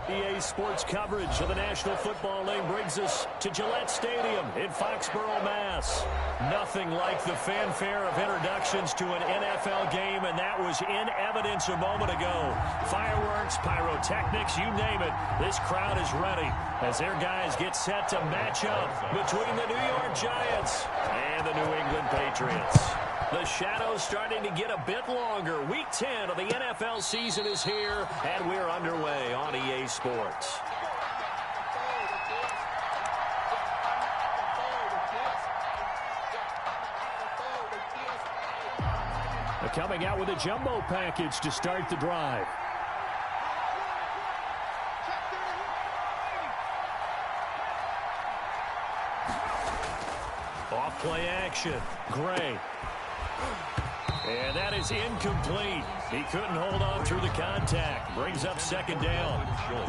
EA Sports coverage of the National Football League brings us to Gillette Stadium in Foxborough, Mass. Nothing like the fanfare of introductions to an NFL game, and that was in evidence a moment ago. Fireworks, pyrotechnics, you name it. This crowd is ready as their guys get set to match up between the New York Giants and the New England Patriots. The shadow's starting to get a bit longer. Week 10 of the NFL season is here, and we're underway on EA Sports. They're coming out with a jumbo package to start the drive. Off play action. Gray. And that is incomplete. He couldn't hold on through the contact. Brings up second down.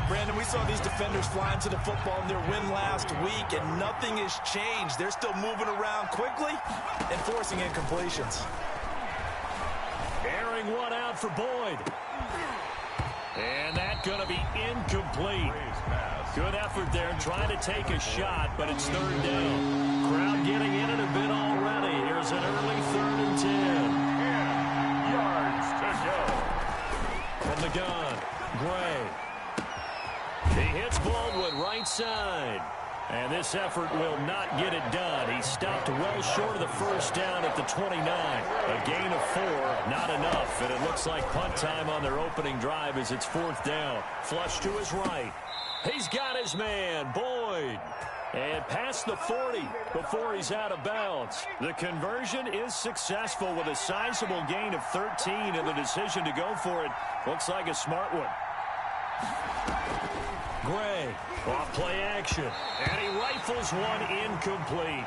Brandon, we saw these defenders flying to the football in their win last week, and nothing has changed. They're still moving around quickly and forcing incompletions. Airing one out for Boyd. And that's going to be incomplete. Good effort there trying to take a shot, but it's third down. Crowd getting in it a bit already. Here's an early 3rd and 10. 10 yards to go. From the gun, Gray. He hits Baldwin right side. And this effort will not get it done. He stopped well short of the first down at the 29. A gain of 4, not enough. And it looks like punt time on their opening drive as it's 4th down. Flush to his right. He's got his man, Boyd. And past the 40 before he's out of bounds. The conversion is successful with a sizable gain of 13, and the decision to go for it looks like a smart one. Gray, off play action, and he rifles one incomplete.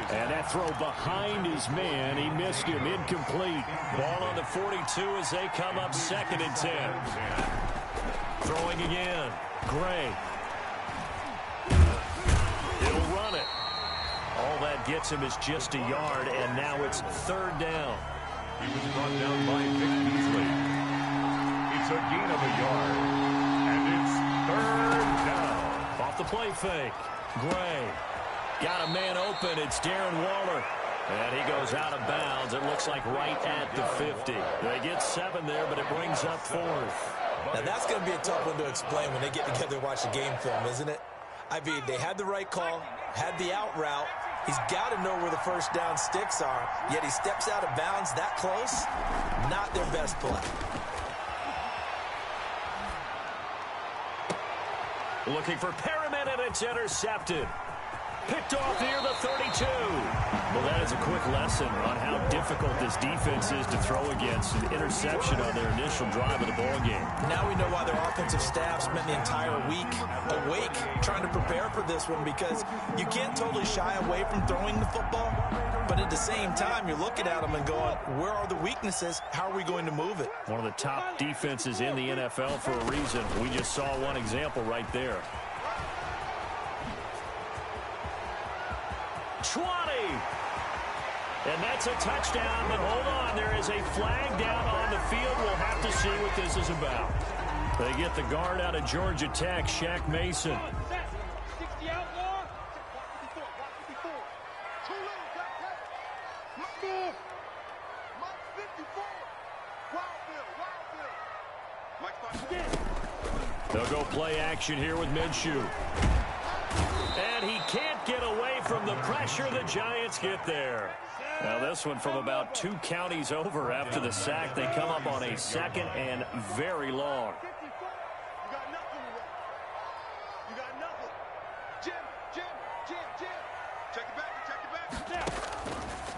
And that throw behind his man, he missed him, incomplete. Ball on the 42 as they come up 2nd and 10. Throwing again, Gray. He'll run it. All that gets him is just a yard, and now it's 3rd down. He was brought down by Vic Beasley. It's a gain of a yard, and it's 3rd down. Off the play fake, Gray. Got a man open, it's Darren Waller. And he goes out of bounds, it looks like right at the 50. They get 7 there, but it brings up 4th. Now, that's going to be a tough one to explain when they get together and watch the game film, isn't it? I mean, they had the right call, had the out route. He's got to know where the first down sticks are, yet he steps out of bounds that close. Not their best play. Looking for Perriman, and it's intercepted. Picked off near the 32. Well, that is a quick lesson on how difficult this defense is to throw against. An interception on their initial drive of the ballgame. Now we know why their offensive staff spent the entire week awake trying to prepare for this one, because you can't totally shy away from throwing the football, but at the same time, you're looking at them and going, where are the weaknesses? How are we going to move it? One of the top defenses in the NFL for a reason. We just saw one example right there. 20. And that's a touchdown, but hold on. There is a flag down on the field. We'll have to see what this is about. They get the guard out of Georgia Tech, Shaq Mason. They'll go play action here with Minshew. And he can't get away from the pressure. The Giants get there. Now this one from about 2 counties over after the sack. They come up on a 2nd and very long.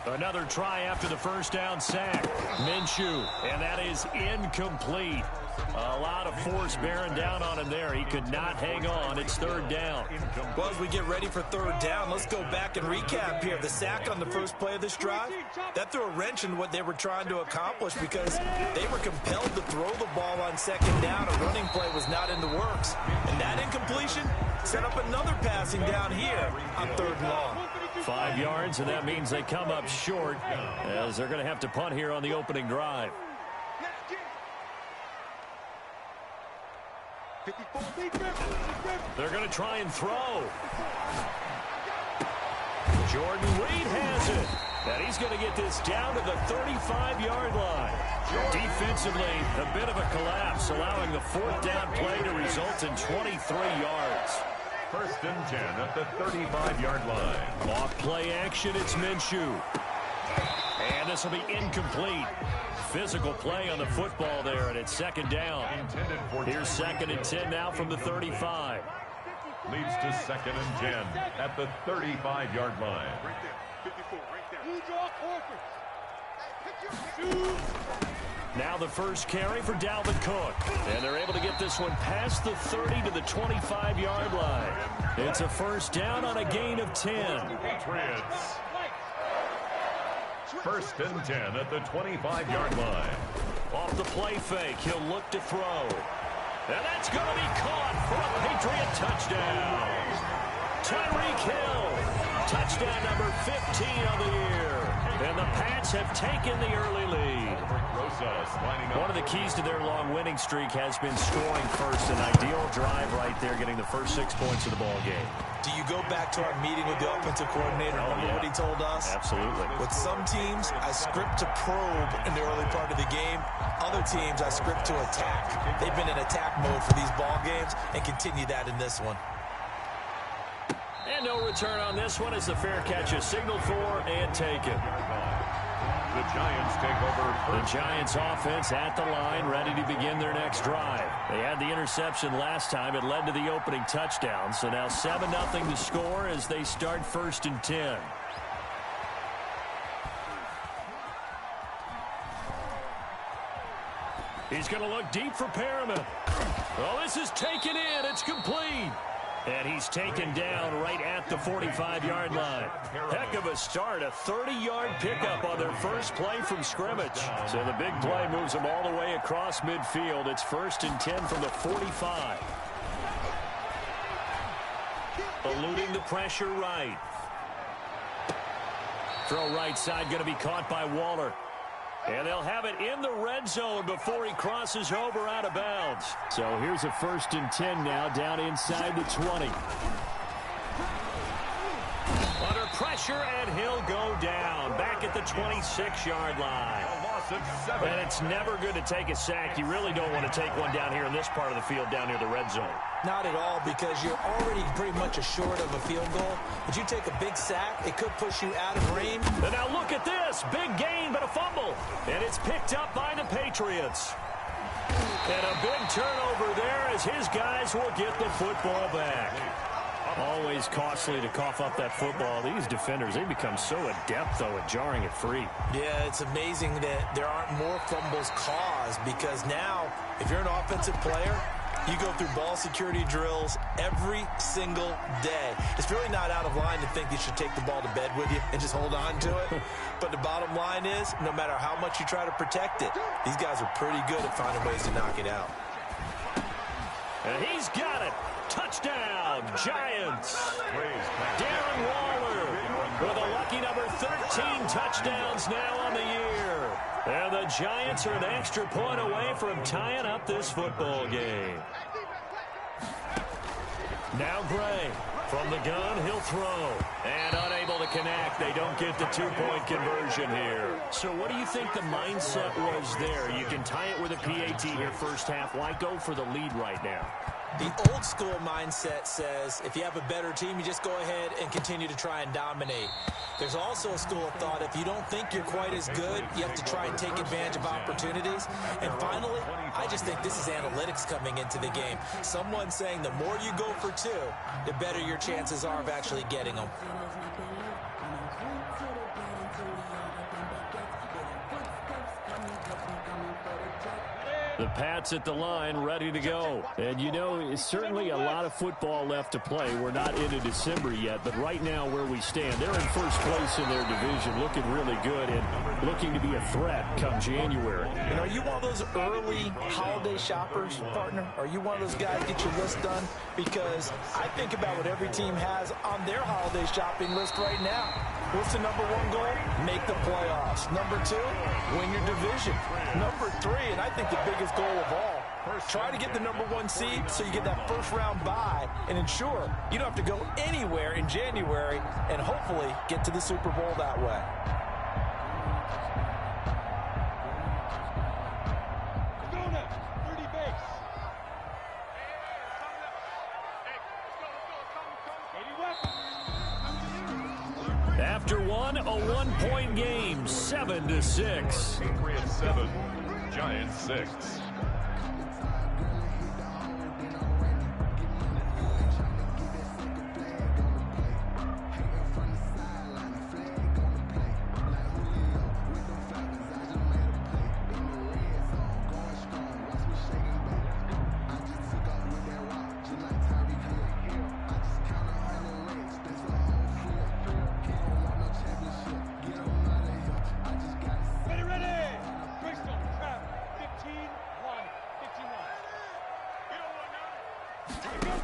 Another try after the first down sack. Minshew, and that is incomplete. A lot of force bearing down on him there. He could not hang on. It's 3rd down. Well, as we get ready for 3rd down, let's go back and recap here. The sack on the first play of this drive, that threw a wrench in what they were trying to accomplish, because they were compelled to throw the ball on 2nd down. A running play was not in the works. And that incompletion set up another passing down here on 3rd and long. 5 yards, and that means they come up short, as they're going to have to punt here on the opening drive. They're going to try and throw. Jordan Reed has it. And he's going to get this down to the 35-yard line. Defensively, a bit of a collapse, allowing the fourth down play to result in 23 yards. First and 10 at the 35-yard line. Off play action, it's Minshew. And this will be incomplete. Physical play on the football there, and it's second down. Here's second and 10 now from the 35. Leads to second and 10 at the 35-yard line. Now the first carry for Dalvin Cook. And they're able to get this one past the 30 to the 25-yard line. It's a first down on a gain of 10. Patriots. First and 10 at the 25-yard line. Off the play fake, he'll look to throw. And that's going to be caught for a Patriot touchdown. Tyreek Hill, touchdown number 15 of the year. And the Pats have taken the early lead. One of the keys to their long winning streak has been scoring first. An ideal drive right there, getting the first 6 points of the ball game. Do you go back to our meeting with the offensive coordinator? Remember what he told us? Absolutely. With some teams, I script to probe in the early part of the game. Other teams, I script to attack. They've been in attack mode for these ball games and continue that in this one. And no return on this one as the fair catch is signaled for and taken. The Giants take over. The Giants offense at the line, ready to begin their next drive. They had the interception last time. It led to the opening touchdown. So now 7-0 to score as they start first and 10. He's going to look deep for Perriman. Oh, this is taken in. It's complete. And he's taken down right at the 45-yard line. Heck of a start, a 30-yard pickup on their first play from scrimmage. So the big play moves them all the way across midfield. It's first and 10 from the 45. Eluding the pressure right. Throw right side going to be caught by Waller. And they'll have it in the red zone before he crosses over out of bounds. So here's a first and 10 now down inside the 20. Under pressure, and he'll go down back at the 26-yard line. And it's never good to take a sack. You really don't want to take one down here in this part of the field down near the red zone. Not at all, because you're already pretty much assured of a field goal. But you take a big sack, it could push you out of range. And now look at this. Big gain, but a fumble. And it's picked up by the Patriots. And a big turnover there as his guys will get the football back. Always costly to cough up that football. These defenders, they become so adept, though, at jarring it free. Yeah, it's amazing that there aren't more fumbles caused, because now, if you're an offensive player, you go through ball security drills every single day. It's really not out of line to think you should take the ball to bed with you and just hold on to it. But the bottom line is, no matter how much you try to protect it, these guys are pretty good at finding ways to knock it out. And he's got it. Touchdown, Giants. Darren Waller with a lucky number 13 touchdowns now on the year. And the Giants are an extra point away from tying up this football game. Now Gray. From the gun, he'll throw. And unable to connect. They don't get the two-point conversion here. So what do you think the mindset was there? You can tie it with a PAT here first half. Why go for the lead right now? The old school mindset says if you have a better team, you just go ahead and continue to try and dominate. There's also a school of thought, if you don't think you're quite as good, you have to try and take advantage of opportunities. And finally, I just think this is analytics coming into the game. Someone saying the more you go for two, the better your chances are of actually getting them. The Pats at the line, ready to go. And, you know, it's certainly a lot of football left to play. We're not into December yet, but right now where we stand, they're in first place in their division, looking really good and looking to be a threat come January. And are you one of those early holiday shoppers, partner? Are you one of those guys get your list done? Because I think about what every team has on their holiday shopping list right now. What's the number one goal? Make the playoffs. Number two, win your division. Number three, and I think the biggest goal of all, Try to get the #1 seed so you get that first-round bye and ensure you don't have to go anywhere in January and hopefully get to the Super Bowl that way. After one, a one-point game, 7-6. Patriots 7, Giants 6.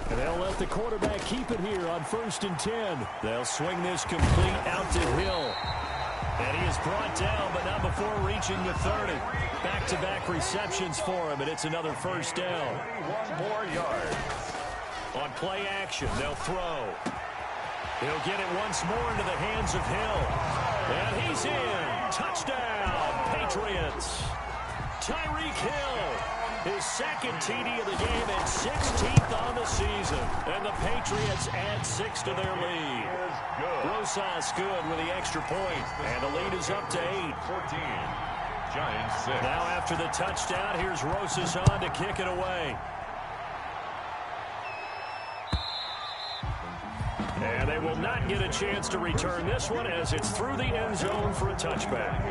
And they'll let the quarterback keep it here on 1st and 10. They'll swing this complete out to Hill. And he is brought down, but not before reaching the 30. Back-to-back receptions for him, and it's another first down. 1 more yard. On play action, they'll throw. He'll get it once more into the hands of Hill. And he's in. Touchdown, Patriots. Tyreek Hill, his second TD of the game and 16th on the season. And the Patriots add 6 to their lead. Rosas good with the extra point. And the lead is up to 8. 14, Giants 6. Now after the touchdown, here's Rosas on to kick it away. And they will not get a chance to return this one as it's through the end zone for a touchback.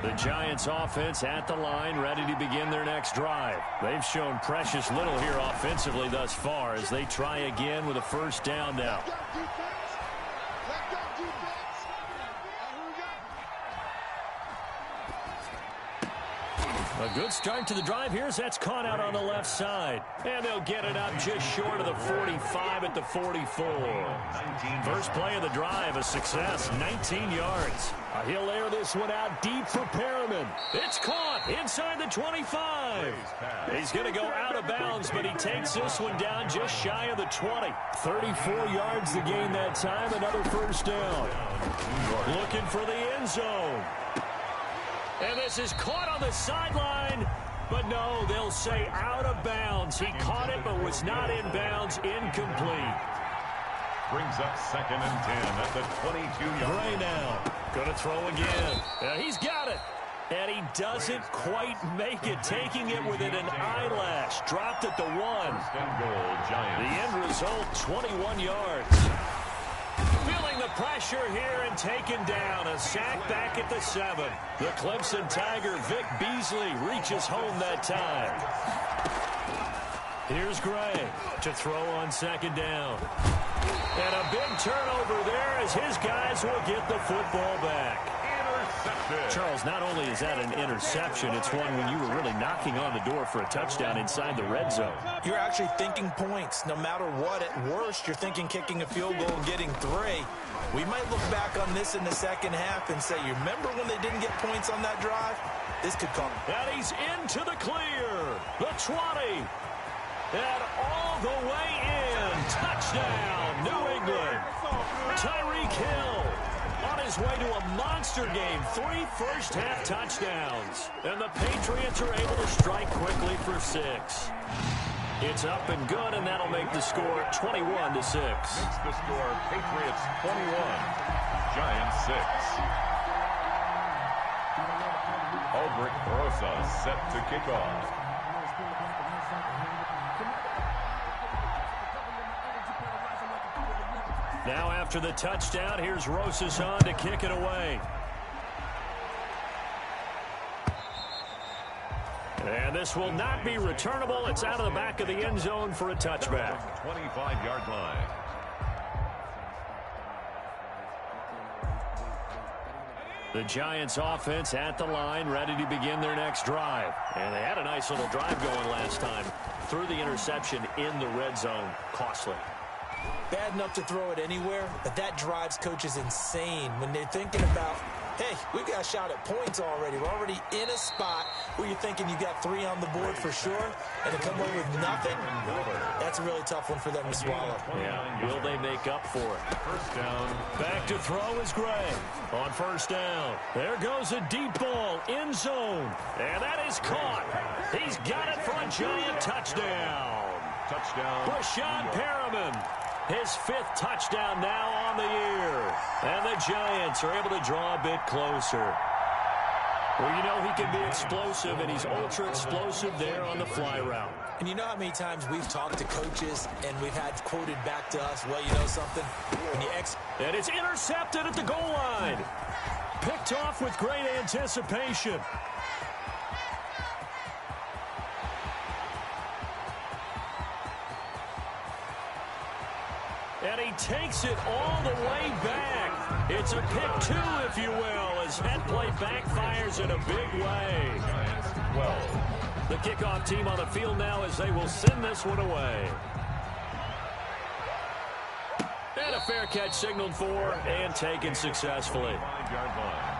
The Giants offense at the line, ready to begin their next drive. They've shown precious little here offensively thus far as they try again with a first down now. A good start to the drive here as that's caught out on the left side. And they'll get it up just short of the 45 at the 44. First play of the drive, a success, 19 yards. He'll air this one out deep for Perriman. It's caught inside the 25. He's going to go out of bounds, but he takes this one down just shy of the 20. 34 yards the gain that time, another first down. Looking for the end zone. And this is caught on the sideline, but no, they'll say out of bounds. He caught it, but was not in bounds, incomplete. Brings up 2nd and 10 at the 22-yard line. Gray now, going to throw again. He's got it. And he doesn't quite make it, taking it within an eyelash. Dropped at the 1. First and goal, Giants. The end result, 21 yards. Feeling the pressure here and taken down. A sack back at the 7. The Clemson Tiger, Vic Beasley, reaches home that time. Here's Gray to throw on 2nd down. And a big turnover there as his guys will get the football back. Charles, not only is that an interception, it's one when you were really knocking on the door for a touchdown inside the red zone. You're actually thinking points. No matter what, at worst, you're thinking kicking a field goal and getting 3. We might look back on this in the second half and say, you remember when they didn't get points on that drive? This could come. And he's into the clear. The 20. And all the way in. Touchdown, New England. Tyreek Hill on his way to a monster game. 3 first-half touchdowns. And the Patriots are able to strike quickly for 6. It's up and good, and that'll make the score 21-6. Makes the score Patriots 21, Giants 6. Aldrich Rosas set to kick off. Now after the touchdown, here's Rosas on to kick it away. And this will not be returnable. It's out of the back of the end zone for a touchback. 25-yard line. The Giants offense at the line, ready to begin their next drive. And they had a nice little drive going last time. Threw the interception in the red zone. Costly. Bad enough to throw it anywhere, but that drives coaches insane when they're thinking about Hey, we've got a shot at points already. We're already in a spot where you're thinking you got 3 on the board for sure, and to come away with nothing, that's a really tough one for them to swallow. Yeah, will they make up for it? First down. Back to throw is Gray. On first down, there goes a deep ball, end zone, and that is caught. He's got it for a Giant touchdown. Touchdown. Rashad Perriman. His 5th touchdown now on the year. And the Giants are able to draw a bit closer. Well, you know he can be explosive, and he's ultra-explosive there on the fly route. And you know how many times we've talked to coaches and we've had quoted back to us, well, you know something? When you and it's intercepted at the goal line. Picked off with great anticipation. And he takes it all the way back. It's a pick 2, if you will, as that play backfires in a big way. Well, the kickoff team on the field now as they will send this one away. And a fair catch signaled for and taken successfully. 5-yard line.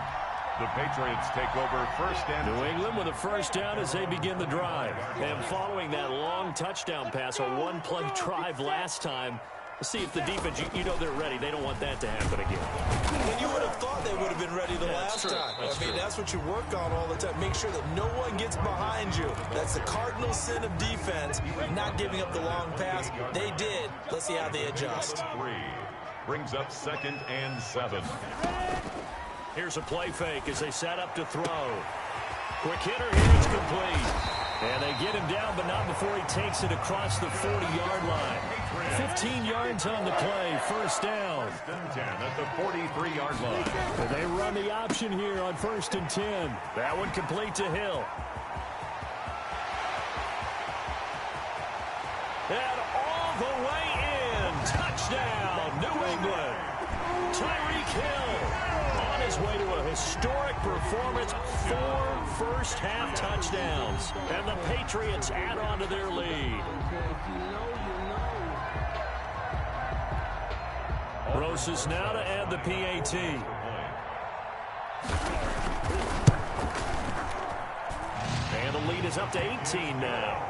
The Patriots take over first and New England with a first down as they begin the drive. And following that long touchdown pass, a one-play drive last time, see if the defense, you know they're ready. They don't want that to happen again. And you would have thought they would have been ready the last time. That's what you work on all the time. Make sure that no one gets behind you. That's the cardinal sin of defense, not giving up the long pass. They did. Let's see how they adjust. 3 brings up 2nd and 7. Here's a play fake as they set up to throw. Quick hitter here, it's complete. And they get him down, but not before he takes it across the 40-yard line. 15 yards on the play, first down. 10 at the 43-yard line. And they run the option here on 1st and 10. That one complete to Hill. And all the way in. Touchdown, New England. Tyreek Hill on his way to a historic performance. 4 first-half touchdowns. And the Patriots add on to their lead. Roses now to add the PAT. And the lead is up to 18 now.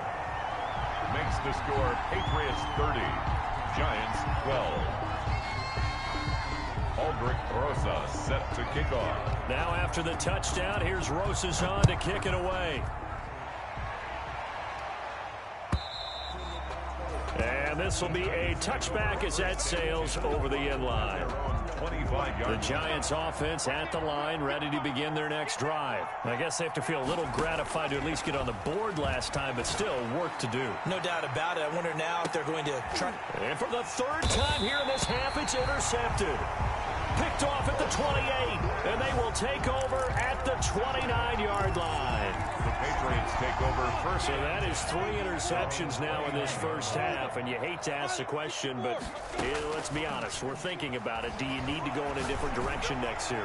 Makes the score Patriots 30, Giants 12. Aldrich Rosa set to kick off. Now after the touchdown, here's Rosas on to kick it away. And this will be a touchback as that sails over the end line. The Giants offense at the line, ready to begin their next drive. I guess they have to feel a little gratified to at least get on the board last time, but still work to do. No doubt about it. I wonder now if they're going to try. And for the 3rd time here in this half, it's intercepted. Picked off at the 28, and they will take over at the 29-yard line. The Patriots take over first. So that is 3 interceptions now in this first half, and you hate to ask the question, but let's be honest. We're thinking about it. Do you need to go in a different direction next series?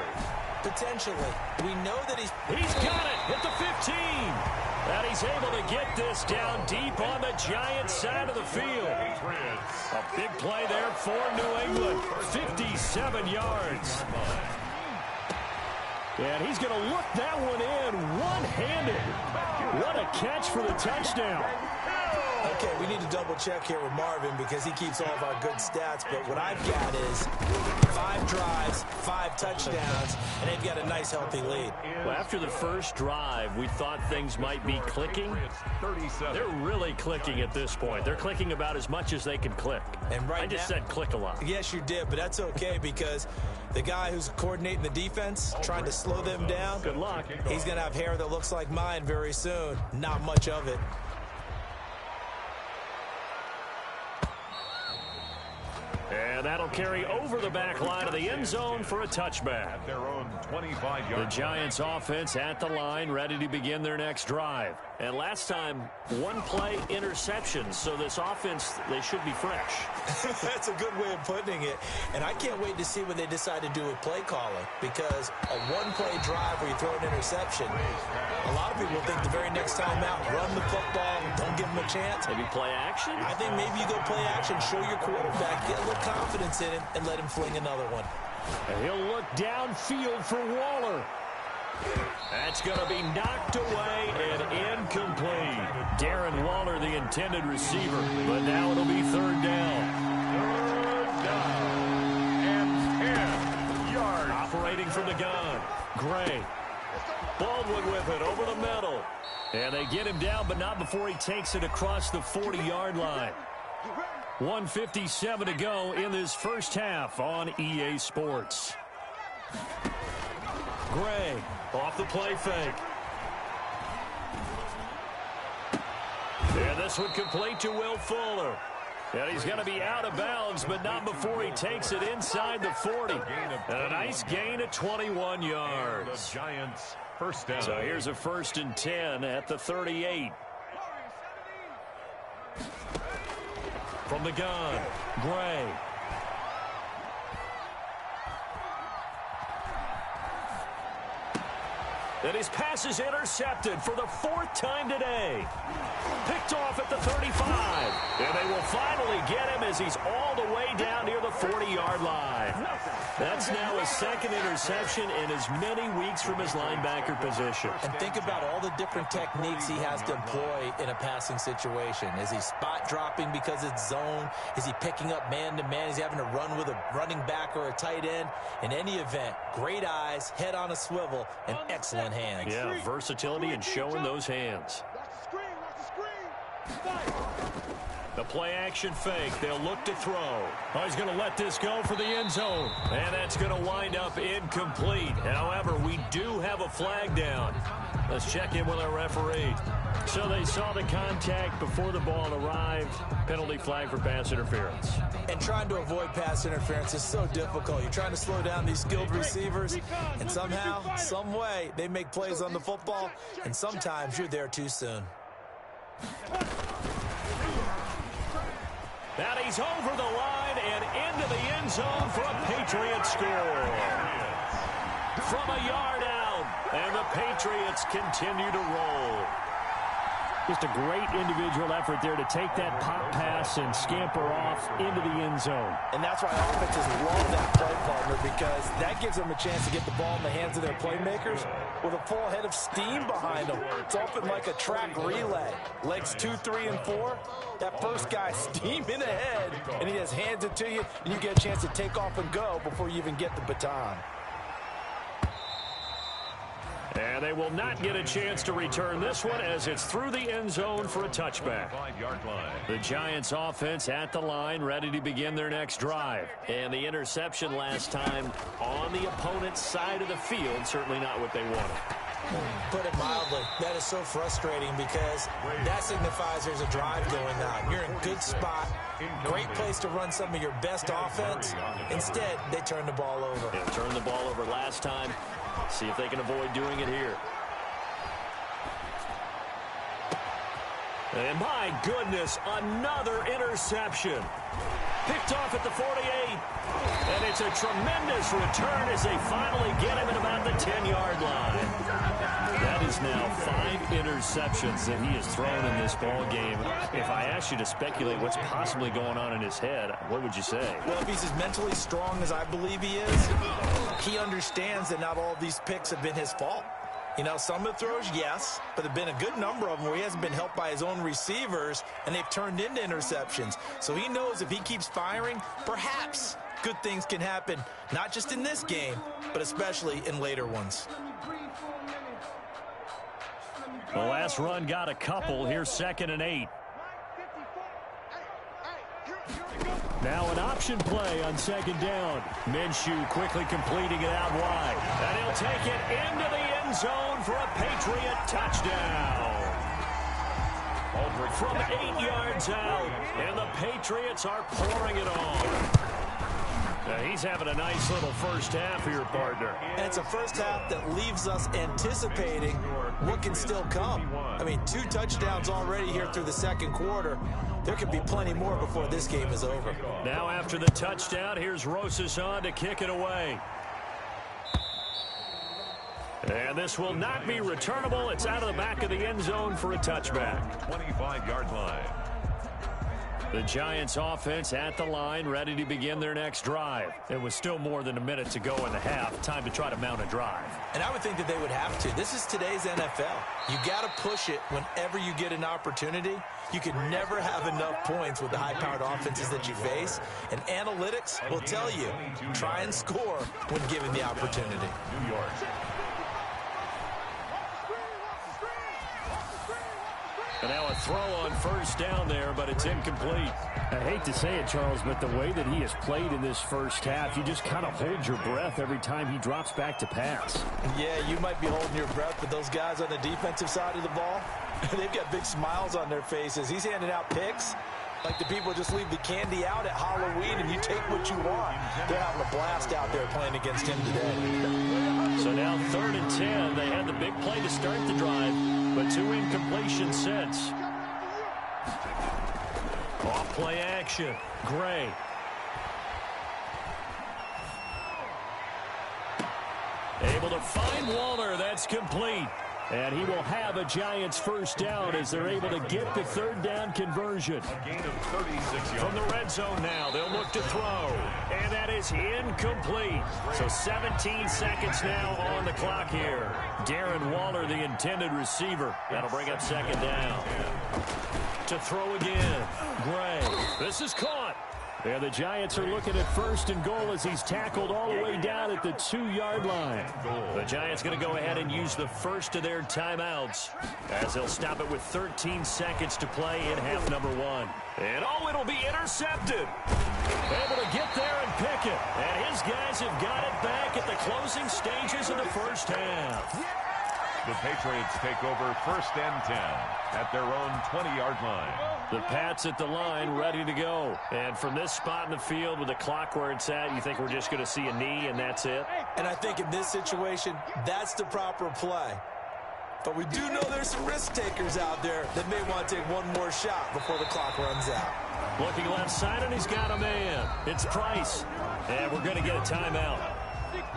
Potentially. We know that he's got it at the 15. And he's able to get this down deep on the Giants side of the field. A big play there for New England. 57 yards. And he's going to look that one in one-handed. What a catch for the touchdown. Okay, we need to double-check here with Marvin because he keeps all of our good stats. But what I've got is 5 drives, 5 touchdowns, and they've got a nice, healthy lead. Well, after the first drive, we thought things might be clicking. They're really clicking at this point. They're clicking about as much as they can click. And I just said click a lot. Yes, you did, but that's okay because the guy who's coordinating the defense, trying to slow them down, good luck. He's going to have hair that looks like mine very soon. Not much of it. And that'll carry over the back line of the end zone for a touchback. At their own 25-yard. The Giants offense at the line, ready to begin their next drive. And last time, 1-play interception. So this offense, they should be fresh. That's a good way of putting it. And I can't wait to see what they decide to do with play calling. Because a 1-play drive where you throw an interception, a lot of people think the very next time out, run the football, don't give them a chance. Maybe play action? I think maybe you go play action, show your quarterback, get a little confidence in it, and let him fling another one. And he'll look downfield for Waller. That's going to be knocked away and incomplete. Darren Waller, the intended receiver, but now it'll be third down. Third down and 10 yards. Operating from the gun, Gray. Baldwin with it over the middle. And they get him down, but not before he takes it across the 40-yard line. 1:57 to go in this first half on EA Sports. Gray off the play fake. And this one complete to Will Fuller. And he's going to be out of bounds, but not before he takes it inside the 40. And a nice gain of 21 yards. The Giants first down. So here's a 1st and 10 at the 38. From the gun, Gray. And his pass is intercepted for the 4th time today. Picked off at the 35. And they will finally get him as he's all the way down near the 40-yard line. That's now his 2nd interception in as many weeks from his linebacker position. And think about all the different techniques he has to employ in a passing situation. Is he spot dropping because it's zone? Is he picking up man-to-man? Is he having to run with a running back or a tight end? In any event, great eyes, head on a swivel, and excellent hands. Yeah, versatility and showing those hands. The play-action fake. They'll look to throw. Oh, he's going to let this go for the end zone. And that's going to wind up incomplete. However, we do have a flag down. Let's check in with our referee. So they saw the contact before the ball arrived. Penalty flag for pass interference. And trying to avoid pass interference is so difficult. You're trying to slow down these skilled receivers, and somehow, some way, they make plays on the football, and sometimes you're there too soon. Now he's over the line and into the end zone for a Patriot score. From a yard out, and the Patriots continue to roll. Just a great individual effort there to take that pop pass and scamper off into the end zone. And that's why offenses love that play, partner, because that gives them a chance to get the ball in the hands of their playmakers with a full head of steam behind them. It's open like a track relay. Legs 2, 3, and 4. That first guy steaming ahead, and he just hands it to you, and you get a chance to take off and go before you even get the baton. And they will not get a chance to return this one as it's through the end zone for a touchback. 5-yard line. The Giants offense at the line, ready to begin their next drive. And the interception last time on the opponent's side of the field, certainly not what they wanted. Put it mildly, that is so frustrating because that signifies there's a drive going on. You're in a good spot, great place to run some of your best offense. Instead, they turn the ball over. They turned the ball over last time. See if they can avoid doing it here. And my goodness, another interception. Picked off at the 48. And it's a tremendous return as they finally get him at about the 10-yard line. That is now 5 interceptions that he has thrown in this ball game. If I asked you to speculate what's possibly going on in his head, what would you say? Well, if he's as mentally strong as I believe he is, he understands that not all of these picks have been his fault. You know, some of the throws, yes, but there have been a good number of them where he hasn't been helped by his own receivers, and they've turned into interceptions. So he knows if he keeps firing, perhaps good things can happen, not just in this game, but especially in later ones. The last run got a couple. Here's 2nd and 8. Now an option play on 2nd down. Minshew quickly completing it out wide. And he'll take it into the end zone for a Patriot touchdown. From 8 yards out, and the Patriots are pouring it on. Now he's having a nice little first half here, partner. And it's a first half that leaves us anticipating what can still come. I mean, 2 touchdowns already here through the second quarter. There could be plenty more before this game is over. Now after the touchdown, here's Rosas on to kick it away. And this will not be returnable. It's out of the back of the end zone for a touchback. 25-yard line. The Giants offense at the line, ready to begin their next drive. It was still more than a minute to go in the half. Time to try to mount a drive. And I would think that they would have to. This is today's NFL. You got to push it whenever you get an opportunity. You can never have enough points with the high-powered offenses that you face. And analytics will tell you, try and score when given the opportunity. New York. And now a throw on first down there, but it's incomplete. I hate to say it, Charles, but the way that he has played in this first half, you just kind of hold your breath every time he drops back to pass. Yeah, you might be holding your breath, but those guys on the defensive side of the ball, they've got big smiles on their faces. He's handing out picks like the people just leave the candy out at Halloween and you take what you want. They're having a blast out there playing against him today. So now 3rd and 10. They had the big play to start the drive, but 2 incompletions since. Off play action. Gray. Able to find Waller. That's complete. And he will have a Giants first down as they're able to get the 3rd down conversion. A gain of 36 yards. From the red zone now, they'll look to throw. And that is incomplete. So 17 seconds now on the clock here. Darren Waller, the intended receiver. That'll bring up 2nd down. To throw again. Gray. This is caught. And the Giants are looking at 1st and goal as he's tackled all the way down at the 2-yard line. The Giants going to go ahead and use the first of their timeouts as they'll stop it with 13 seconds to play in half number 1. And oh, it'll be intercepted. Able to get there and pick it. And his guys have got it back at the closing stages of the first half. The Patriots take over 1st and 10 at their own 20-yard line. The Pats at the line, ready to go. And from this spot in the field with the clock where it's at, you think we're just going to see a knee and that's it? And I think in this situation, that's the proper play. But we do know there's some risk takers out there that may want to take one more shot before the clock runs out. Looking left side, and he's got a man. It's Price. And we're going to get a timeout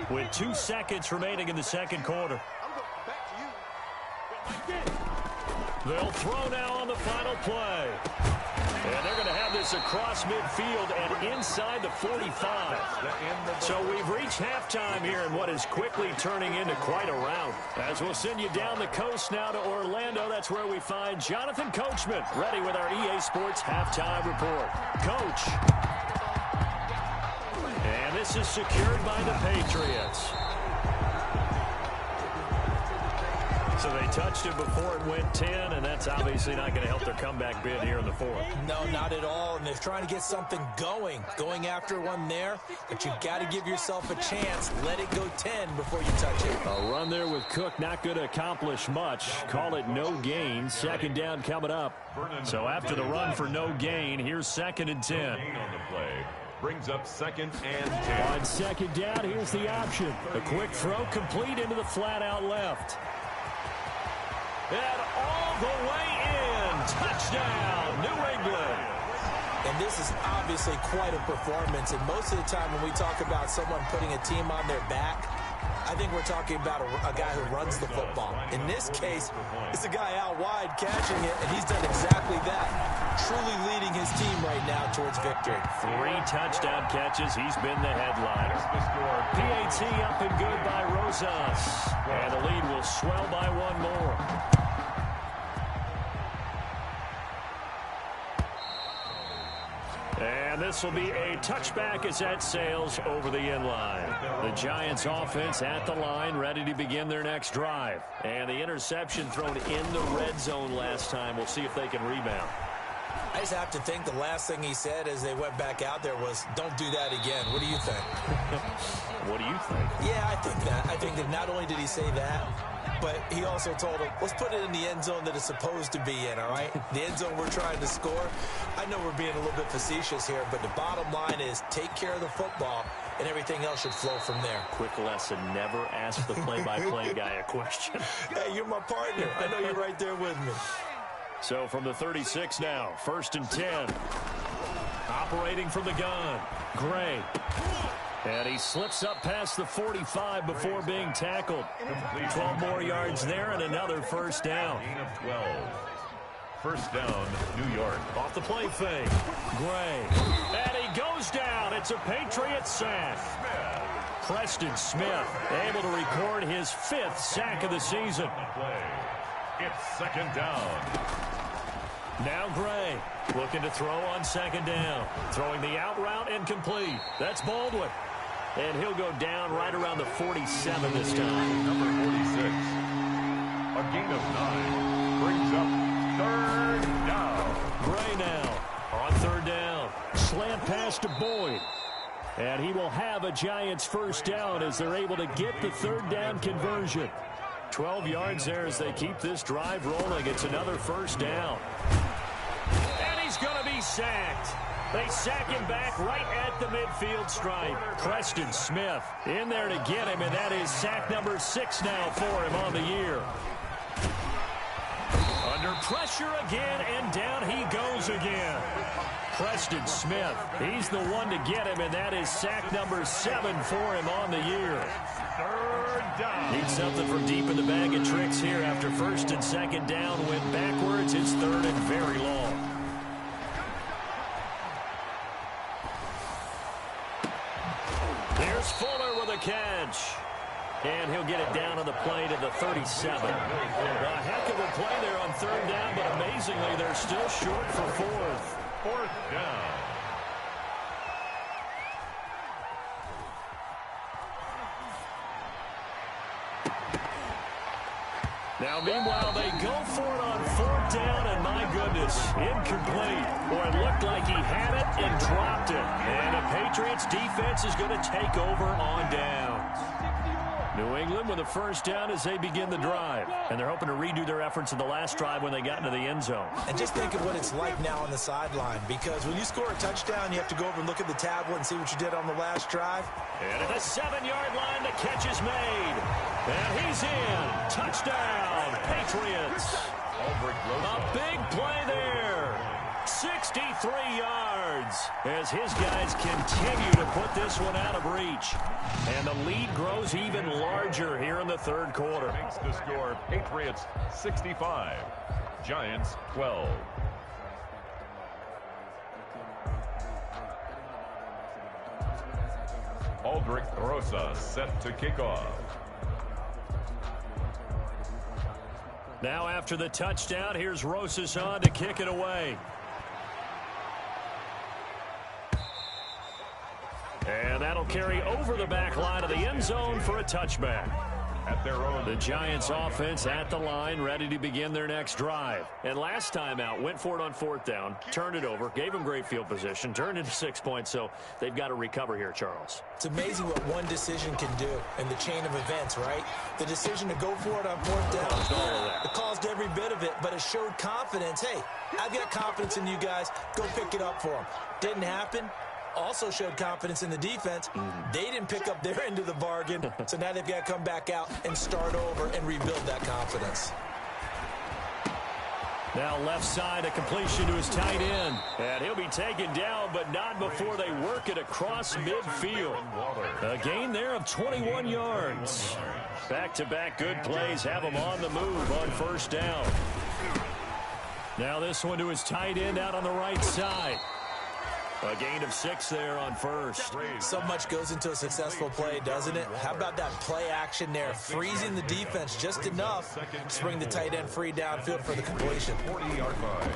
with 2 seconds remaining in the 2nd quarter. They'll throw now on the final play. And they're going to have this across midfield and inside the 45. So we've reached halftime here in what is quickly turning into quite a rout. As we'll send you down the coast now to Orlando, that's where we find Jonathan Coachman, ready with our EA Sports halftime report. Coach. And this is secured by the Patriots. So they touched it before it went 10, and that's obviously not going to help their comeback bid here in the 4th. No, not at all, and they're trying to get something going after one there, but you've got to give yourself a chance. Let it go 10 before you touch it. A run there with Cook not going to accomplish much. Call it no gain. 2nd down coming up. So after the run for no gain, here's 2nd and 10. On the play brings up 2nd and 10. On 2nd down, here's the option. A quick throw complete into the flat out left. And all the way in. Touchdown, New England. And this is obviously quite a performance. And most of the time when we talk about someone putting a team on their back, I think we're talking about a guy who runs the football. In this case, it's a guy out wide catching it, and he's done exactly that. Truly leading his team right now towards victory. 3 touchdown catches. He's been the headliner. PAT up and good by Rosas. And the lead will swell by 1 more. And this will be a touchback as that sails over the end line. The Giants offense at the line, ready to begin their next drive. And the interception thrown in the red zone last time. We'll see if they can rebound. I just have to think the last thing he said as they went back out there was, don't do that again. What do you think? What do you think? Yeah, I think that. I think that not only did he say that, but he also told him, let's put it in the end zone that it's supposed to be in, all right? The end zone we're trying to score. I know we're being a little bit facetious here, but the bottom line is take care of the football, and everything else should flow from there. Quick lesson, never ask the play-by-play guy a question. Hey, you're my partner. I know you're right there with me. So from the 36 now, 1st and 10. Operating from the gun, Gray. And he slips up past the 45 before being tackled. 12 more yards there and another first down. Gain of 12. First down, New York. Off the play fake. Gray. And he goes down. It's a Patriots sack. Preston Smith able to record his 5th sack of the season. It's second down. Now Gray looking to throw on second down. Throwing the out route incomplete. That's Baldwin. And he'll go down right around the 47 this time. Number 46. A gain of 9. Brings up third down. Gray now on third down. Slant pass to Boyd. And he will have a Giants first down as they're able to get the third down conversion. 12 yards there as they keep this drive rolling. It's another first down. And he's going to be sacked. They sack him back right at the midfield stripe. Preston Smith in there to get him, and that is sack number 6 now for him on the year. Under pressure again, and down he goes again. Preston Smith, he's the one to get him, and that is sack number 7 for him on the year. Third down. Need something from deep in the bag of tricks here after first and second down went backwards. It's third and very long. There's Fuller with a catch. And he'll get it down on the play to the 37. A heck of a play there on third down, but amazingly, they're still short for fourth. Fourth down. Now, meanwhile, they go for it on fourth down, and my goodness, incomplete. Boy, it looked like he had it and dropped it. And the Patriots defense is going to take over on downs. New England with a first down as they begin the drive. And they're hoping to redo their efforts in the last drive when they got into the end zone. And just think of what it's like now on the sideline, because when you score a touchdown, you have to go over and look at the tablet and see what you did on the last drive. And at the 7-yard line, the catch is made. And he's in. Touchdown, Patriots. A big play there. 63 yards as his guys continue to put this one out of reach. And the lead grows even larger here in the third quarter. Makes the score Patriots 65, Giants 12. Aldrich Rosa set to kick off. Now after the touchdown, here's Rosas on to kick it away. And that'll carry over the back line of the end zone for a touchback. At their own. The Giants offense at the line, ready to begin their next drive. And last time out, went for it on fourth down, turned it over, gave them great field position, turned into 6 points, so they've got to recover here, Charles. It's amazing what one decision can do in the chain of events, right? The decision to go for it on fourth down, it caused every bit of it, but it showed confidence. Hey, I've got confidence in you guys. Go pick it up for them. Didn't happen. Also showed confidence in the defense. They didn't pick up their end of the bargain, so now they've got to come back out and start over and rebuild that confidence. Now left side, a completion to his tight end. And he'll be taken down, but not before they work it across midfield. A gain there of 21 yards. Back-to-back good plays have him on the move on first down. Now this one to his tight end out on the right side. A gain of 6 there on first. So much goes into a successful play, doesn't it? How about that play action there? Freezing the defense just enough to bring the tight end free downfield for the completion. 40-yard line.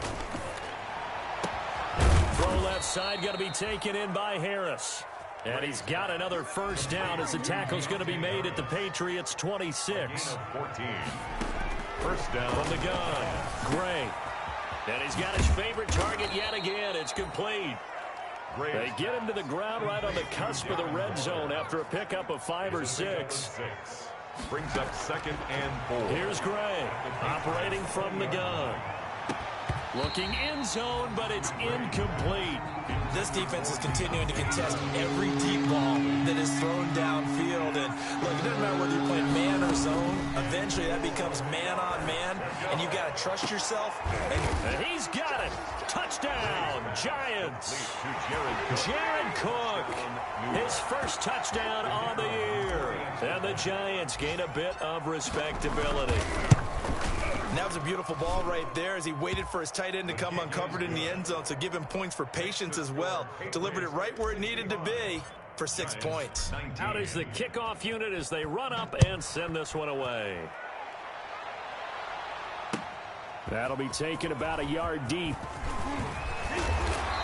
Throw left side going to be taken in by Harris. And he's got another first down as the tackle's going to be made at the Patriots' 26. 14. First down. From the gun, Gray. And he's got his favorite target yet again. It's complete. They get him to the ground right on the cusp of the red zone after a pickup of 5 or 6. Brings up second and 4. Here's Gray operating from the gun. Looking in zone, but it's incomplete. This defense is continuing to contest every deep ball that is thrown downfield. And look, it doesn't matter whether you're playing man or zone. Eventually, that becomes man on man, and you've got to trust yourself. And he's got it. Touchdown, Giants. Jared Cook, his first touchdown on the year. And the Giants gain a bit of respectability. And that was a beautiful ball right there as he waited for his tight end to come uncovered in the end zone, so give him points for patience as well. Delivered it right where it needed to be for 6 points. Out is the kickoff unit as they run up and send this one away. That'll be taken about a yard deep.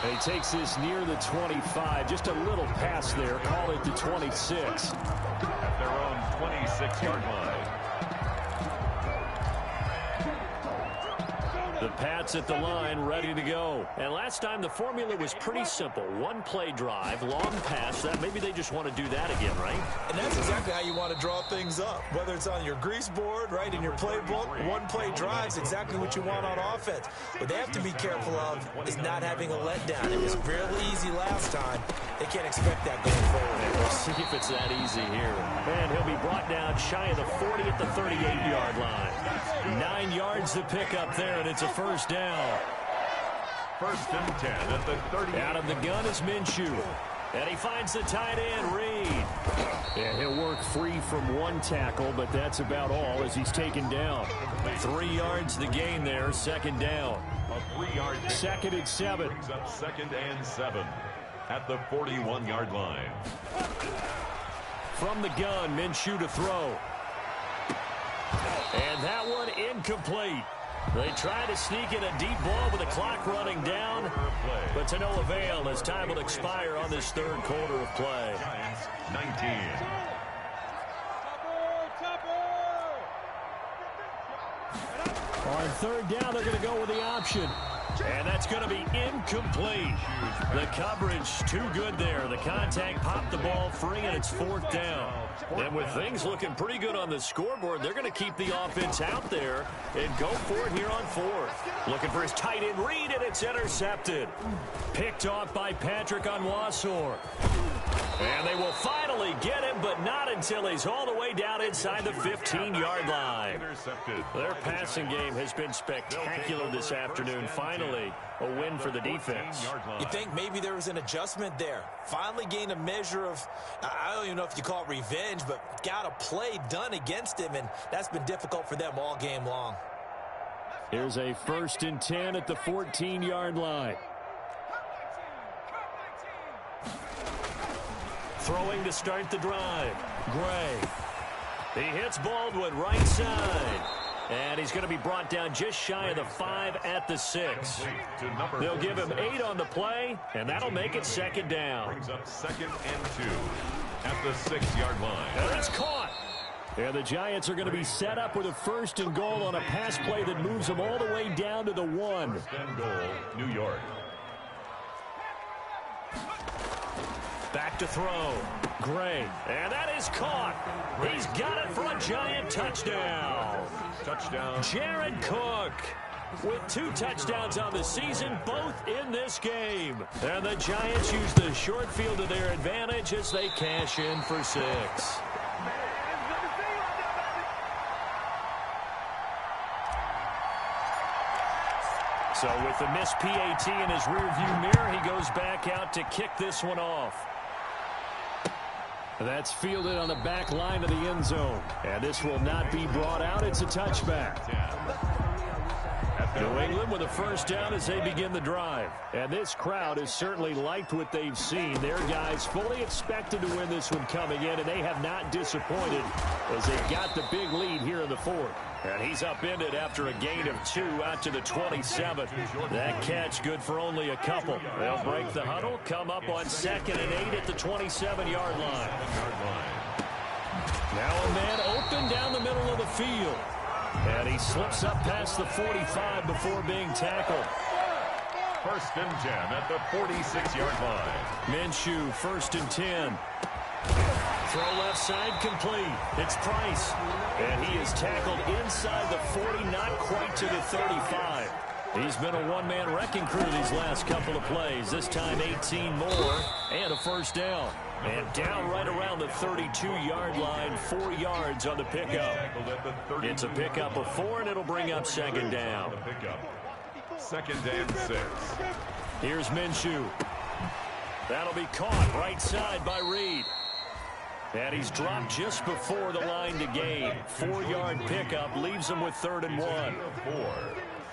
And he takes this near the 25. Just a little pass there. Call it the 26. At their own 26-yard line. The Pats at the line, ready to go. And last time the formula was pretty simple. One play drive, long pass. That maybe they just want to do that again, right? And that's exactly how you want to draw things up. Whether it's on your grease board, right, in your playbook, one play drive is exactly what you want on offense. What they have to be careful of is not having a letdown. It was fairly easy last time. They can't expect that going forward. And we'll see if it's that easy here. And he'll be brought down shy of the 40 at the 38-yard line. 9 yards to pick up there, and it's a first down. First and 10 at the 30. Out of the gun is Minshew. And he finds the tight end, Reed. And he'll work free from one tackle, but that's about all as he's taken down. 3 yards the gain there, second down. A 3-yard gain. Second and 7. Brings up second and 7 at the 41-yard line. From the gun, Minshew to throw. And that one incomplete. They try to sneak in a deep ball with the clock running down, but to no avail as time will expire on this third quarter of play. Giants 19. On third down, they're going to go with the option. And that's going to be incomplete. The coverage too good there. The contact popped the ball free, and it's fourth down. And with things looking pretty good on the scoreboard, they're going to keep the offense out there and go for it here on fourth. Looking for his tight end Reed, and it's intercepted. Picked off by Patrick Onwuasor. And they will finally get him, but not until he's all the way down inside the 15-yard line. Intercepted. Their passing game has been spectacular this afternoon. Finally, a win for the defense. You think maybe there was an adjustment there. Finally gained a measure of, I don't even know if you call it revenge, but got a play done against him, and that's been difficult for them all game long. Here's a first and 10 at the 14-yard line. Throwing to start the drive. Gray. He hits Baldwin right side. And he's going to be brought down just shy of the 5 at the 6. They'll give him 8 on the play, and that'll make it second down. Brings up second and 2 at the 6-yard line. And it's caught. And the Giants are going to be set up with a first and goal on a pass play that moves them all the way down to the 1. First and goal, New York. Back to throw. Gray. And that is caught. He's got it for a Giant touchdown. Touchdown. Jared Cook with 2 touchdowns on the season, both in this game. And the Giants use the short field to their advantage as they cash in for 6. So with the missed PAT in his rearview mirror, he goes back out to kick this one off. That's fielded on the back line of the end zone. And this will not be brought out. It's a touchback. New England with a first down as they begin the drive. And this crowd has certainly liked what they've seen. Their guys fully expected to win this one coming in, and they have not disappointed as they got the big lead here in the fourth. And he's upended after a gain of 2 out to the 27. That catch good for only a couple. They'll break the huddle, come up on second and 8 at the 27-yard line. Now a man open down the middle of the field. And he slips up past the 45 before being tackled. First and 10 at the 46-yard line. Minshew, first and 10. Throw left side complete. It's Price. And he is tackled inside the 40, not quite to the 35. He's been a one-man wrecking crew these last couple of plays. This time 18 more and a first down. And down right around the 32-yard line, 4 yards on the pickup. It's a pickup of 4, and it'll bring up second down. Second and 6. Here's Minshew. That'll be caught right side by Reed. And he's dropped just before the line to gain. 4-yard pickup leaves him with 3rd and 1. 4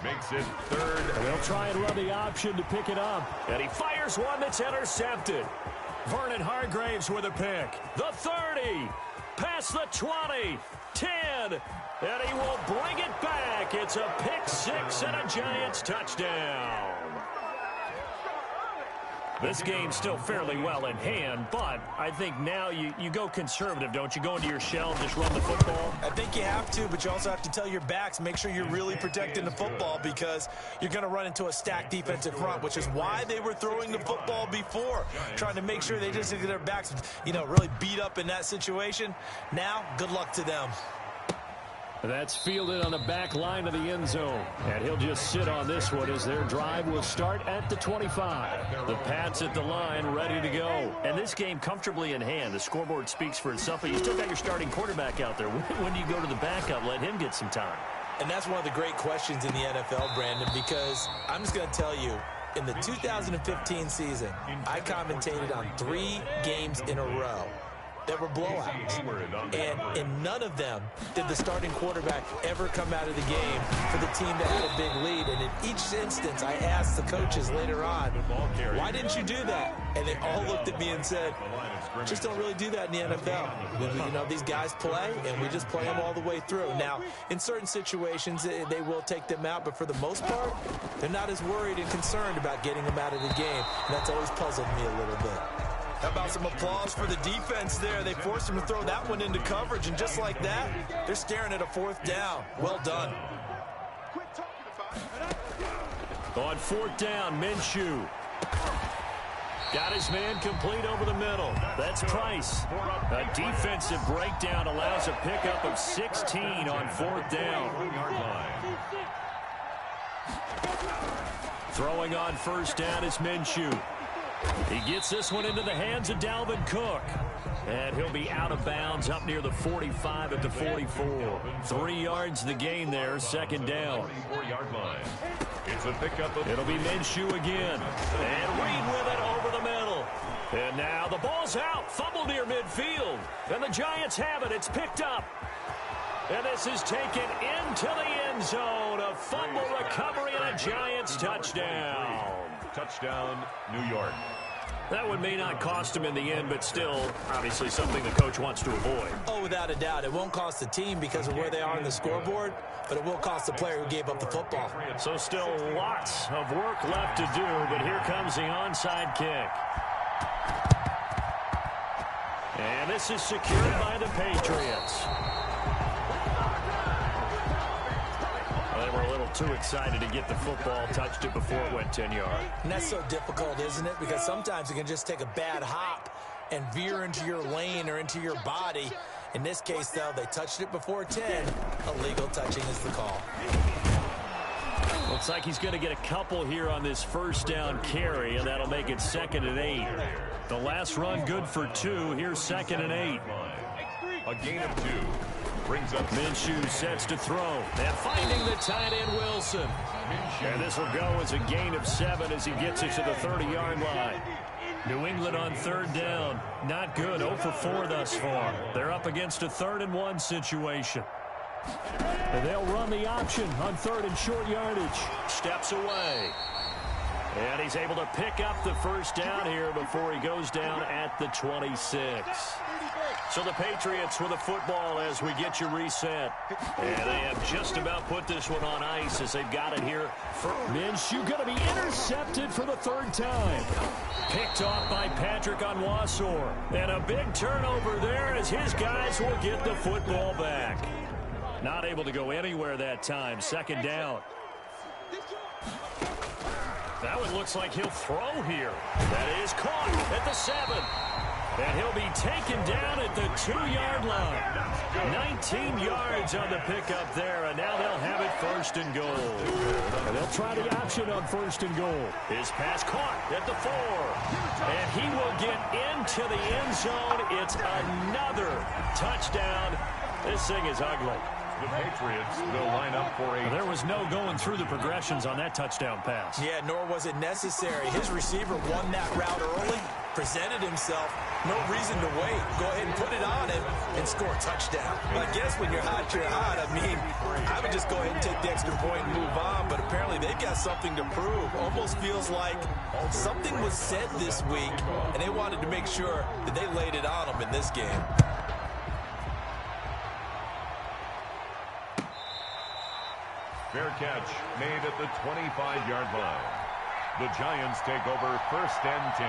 makes it 3rd. And they'll try and run the option to pick it up. And he fires one that's intercepted. Vernon Hargraves with a pick. The 30. Past the 20. 10. And he will bring it back. It's a pick 6 and a Giants touchdown. This game's still fairly well in hand, but I think now you go conservative, don't you? Go into your shell and just run the football? I think you have to, but you also have to tell your backs, make sure you're really protecting the football because you're going to run into a stacked defensive front, which is why they were throwing the football before, trying to make sure they just get their backs, really beat up in that situation. Now, good luck to them. That's fielded on the back line of the end zone. And he'll just sit on this one as their drive will start at the 25. The Pats at the line, ready to go. And this game comfortably in hand. The scoreboard speaks for itself, but you still got your starting quarterback out there. When do you go to the backup? Let him get some time. And that's one of the great questions in the NFL, Brandon, because I'm just going to tell you, in the 2015 season, I commentated on 3 games in a row that were blowouts. And in none of them did the starting quarterback ever come out of the game for the team that had a big lead. And in each instance, I asked the coaches later on, why didn't you do that? And they all looked at me and said, just don't really do that in the NFL. These guys play, and we just play them all the way through. Now, in certain situations, they will take them out, but for the most part, they're not as worried and concerned about getting them out of the game. And that's always puzzled me a little bit. How about some applause for the defense there? They forced him to throw that one into coverage, and just like that, they're staring at a 4th down. Well done. On 4th down, Minshew. Got his man complete over the middle. That's Price. A defensive breakdown allows a pickup of 16 on 4th down. Throwing on 1st down is Minshew. He gets this one into the hands of Dalvin Cook. And he'll be out of bounds up near the 45 at the 44. 3 yards the gain there, 2nd down. It's a pickup of It'll be Minshew again. And Reed with it over the middle. And now the ball's out. Fumble near midfield. And the Giants have it. It's picked up. And this is taken into the end zone. A fumble recovery and a Giants touchdown. touchdown, New York. That one may not cost him in the end, but still, obviously something the coach wants to avoid. Oh, without a doubt. It won't cost the team because of where they are on the scoreboard, but it will cost the player who gave up the football. So still lots of work left to do, but here comes the onside kick. And this is secured by the Patriots. They were a little too excited to get the football, touched it before it went 10 yards. And that's so difficult, isn't it? Because sometimes it can just take a bad hop and veer into your lane or into your body. In this case, though, they touched it before 10. Illegal touching is the call. Looks like he's going to get a couple here on this first down carry, and that'll make it 2nd and 8. The last run good for 2. Here's 2nd and 8. A gain of 2. Brings up Minshew sets to throw. And finding the tight end Wilson. And this will go as a gain of 7 as he gets it to the 30-yard line. New England on 3rd down. Not good. 0 for 4 thus far. They're up against a 3rd and 1 situation. And they'll run the option on 3rd and short yardage. Steps away. And he's able to pick up the first down here before he goes down at the 26. So the Patriots with the football as we get you reset. And they have just about put this one on ice as they've got it here. Minshew going to be intercepted for the 3rd time. Picked off by Patrick Onwuasor. And a big turnover there as his guys will get the football back. Not able to go anywhere that time. 2nd down. That one looks like he'll throw here. That is caught at the 7. And he'll be taken down at the 2-yard line. 19 yards on the pickup there, and now they'll have it 1st and goal. And they'll try the option on 1st and goal. His pass caught at the 4. And he will get into the end zone. It's another touchdown. This thing is ugly. The Patriots will line up for a... There was no going through the progressions on that touchdown pass. Yeah, nor was it necessary. His receiver won that route early, presented himself. No reason to wait. Go ahead and put it on him and score a touchdown. I guess when you're hot, you're hot. I mean, I would just go ahead and take the extra point and move on, but apparently they've got something to prove. Almost feels like something was said this week, and they wanted to make sure that they laid it on them in this game. Fair catch made at the 25-yard line. The Giants take over 1st and 10.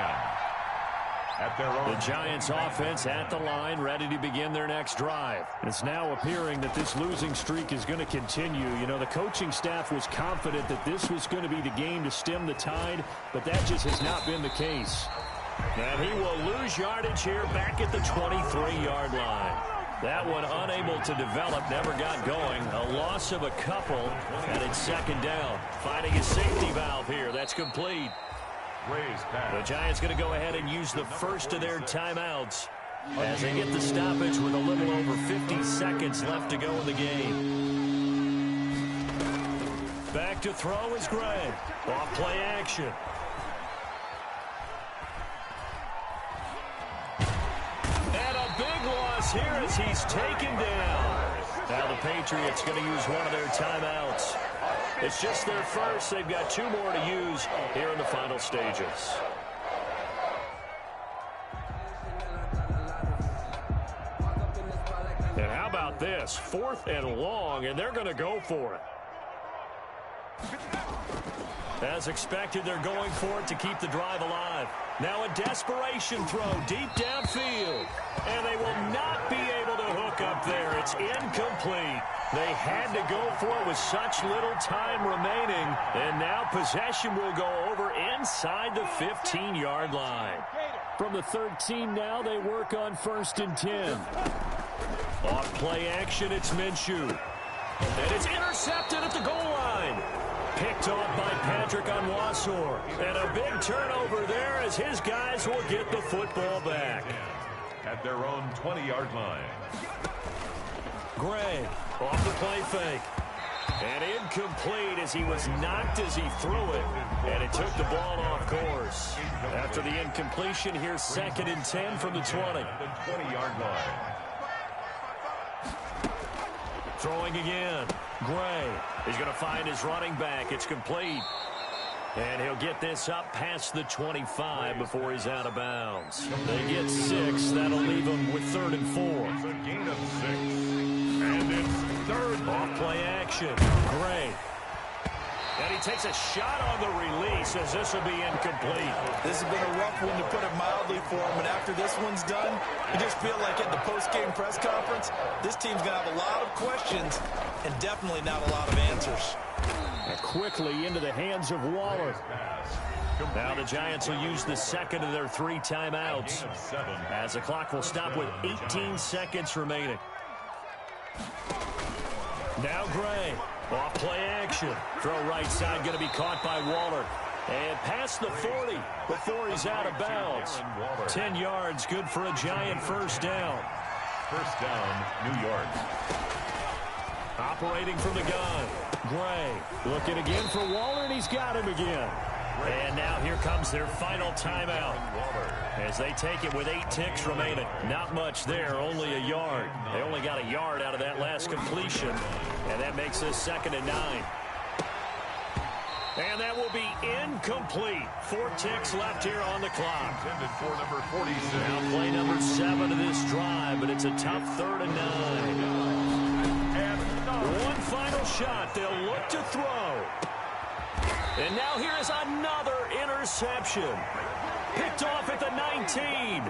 At their own. The Giants offense at the line, ready to begin their next drive. It's now appearing that this losing streak is going to continue. You know, the coaching staff was confident that this was going to be the game to stem the tide, but that just has not been the case. And he will lose yardage here back at the 23-yard line. That one unable to develop, never got going. A loss of a couple, and it's 2nd down. Finding a safety valve here. That's complete. The Giants going to go ahead and use the first of their timeouts as they get the stoppage with a little over 50 seconds left to go in the game. Back to throw is Gray. Off play action. And a big loss here as he's taken down. Now the Patriots going to use one of their timeouts. It's just their first. They've got 2 more to use here in the final stages. And how about this? 4th and long, and they're going to go for it. As expected, they're going for it to keep the drive alive. Now a desperation throw deep downfield. And they will not be able to hook up there. It's incomplete. They had to go for it with such little time remaining. And now possession will go over inside the 15-yard line. From the 13 now, they work on 1st and 10. Off play action, it's Minshew. And it's intercepted at the goal line. Picked off by Patrick Onwuasor. And a big turnover there as his guys will get the football back. At their own 20-yard line. Gray off the play fake. And incomplete as he was knocked as he threw it. And it took the ball off course. After the incompletion, here's 2nd and 10 from the 20. The 20-yard line. Throwing again. Gray is going to find his running back. It's complete. And he'll get this up past the 25 before he's out of bounds. They get 6. That'll leave them with 3rd and 4. It's a gain of 6. And it's 3rd. Off play action. Gray. And he takes a shot on the release as this will be incomplete. This has been a rough one, to put it mildly, for him. And after this one's done, you just feel like at the post-game press conference, this team's going to have a lot of questions and definitely not a lot of answers. And quickly into the hands of Waller. Now the Giants will use the 2nd of their 3 timeouts as the clock will stop with 18 seconds remaining. Now Gray. Off play action. Throw right side going to be caught by Waller. And past the 40 before he's out of bounds. 10 yards, good for a Giant 1st down. 1st down, New York. Operating from the gun. Gray looking again for Waller, and he's got him again. And now here comes their final timeout as they take it with 8 ticks remaining. Not much there, only a yard. They only got a yard out of that last completion, and that makes this 2nd and 9. And that will be incomplete. 4 ticks left here on the clock. Intended for number 46. Now play number 7 of this drive, but it's a tough 3rd and 9. One final shot. They'll look to throw. And now here is another interception. Picked off at the 19.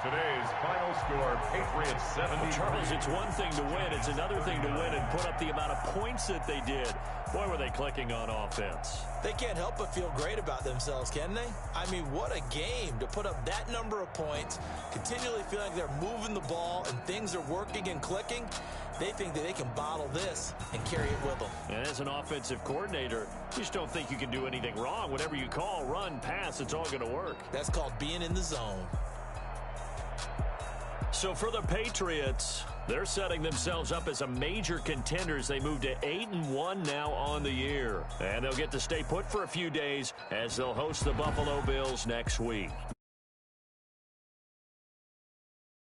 Today's final score, Patriots 70. Charles, it's one thing to win. It's another thing to win and put up the amount of points that they did. Boy, were they clicking on offense. They can't help but feel great about themselves, can they? I mean, what a game to put up that number of points, continually feeling like they're moving the ball and things are working and clicking. They think that they can bottle this and carry it with them. And as an offensive coordinator, you just don't think you can do anything wrong. Whatever you call, run, pass, it's all going to work. That's called being in the zone. So for the Patriots, They're setting themselves up as a major contender as they move to 8-1 now on the year. And they'll get to stay put for a few days as they'll host the Buffalo Bills next week.